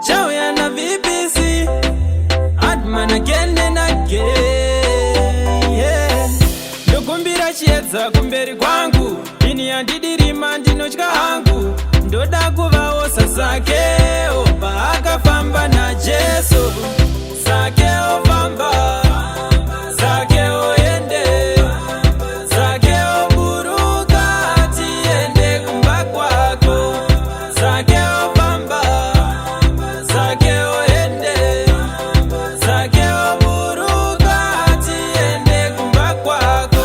Chauya na VPC Hardman again and again, yeah. Ndokumbira chiedza kumberi kwangu, ini yandidirima ndinotya hangu. Ndoda kuvawo Sakeo paakafamba na Jesu. Sakeo famba, Sakeo ende, Sakeo buruka tiende kumba kwako. Sakeo famba, Sakeo ende, Sakeo buruka tiende kumba kwako.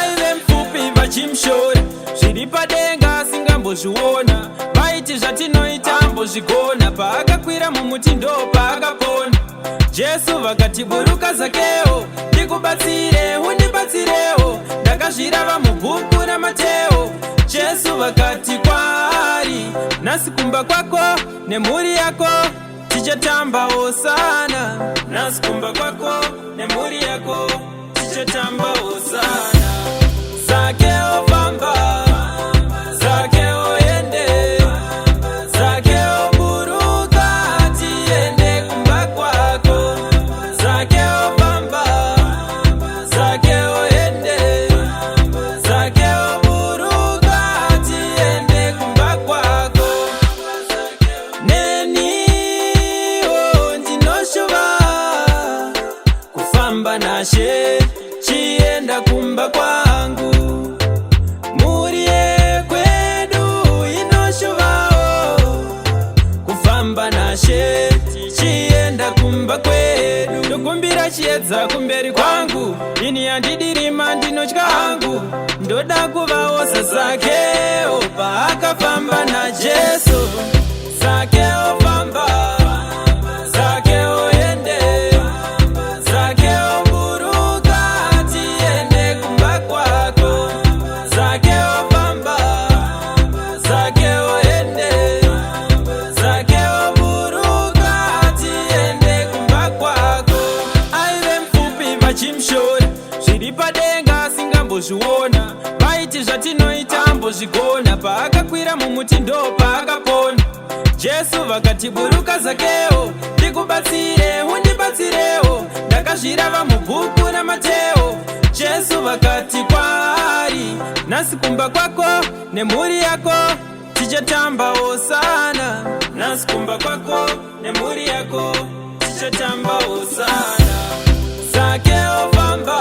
Aive mfupi vachimshora, zviripadenga singambozviona. Vaiti zvatinoita mbozvigona, paakakwira mumuti ndo paakapona. Jesu vakati buruka Sakeo, ndikubatsire undibatsirewo. Ndakazvirava mubhuku raMateo. Jesu vakati kwaari, nhasi kumba kwako nemhuri yako tichatambawo sana. Nhasi kumba kwako nemhuri yako tichatambawo sana. Sakeo famba, Sakeo ende, Sakeo buruka tiende kumba kwako. Sakeo famba, Sakeo ende, Sakeo buruka tiende kumba kwako. Neni ndinoshuva kufamba nashe chienda kumba kwangu. Muri yekwedu inoshuvawo kufamba nashe chienda kumba kwedu. Ndokumbira chiedza kumberi kwangu, ini yandidirima ndinotya hangu. Ndoda kuvawo Sakeo paakafamba na Jesu. Sakeo famba, Sakeo ende, Sakeo buruka tiende kumba kwako. Sakeo famba, Sakeo ende, Sakeo buruka tiende kumba kwako. Aive mfupi vachimshora, zviripadenga singambozviona. Vaiti zvatinoita mbozvigona, paakakwira mumuti ndo paakapona. Jesu vakati buruka Sakeo, ndikubatsire undibatsirewo. Ndakazvirava mubhuku raMateo. Jesu vakati kwaari, nhasi kumba kwako nemhuri yako tichatambawo sana. Nhasi kumba kwako nemhuri yako tichatambawo sana. Sakeo famba,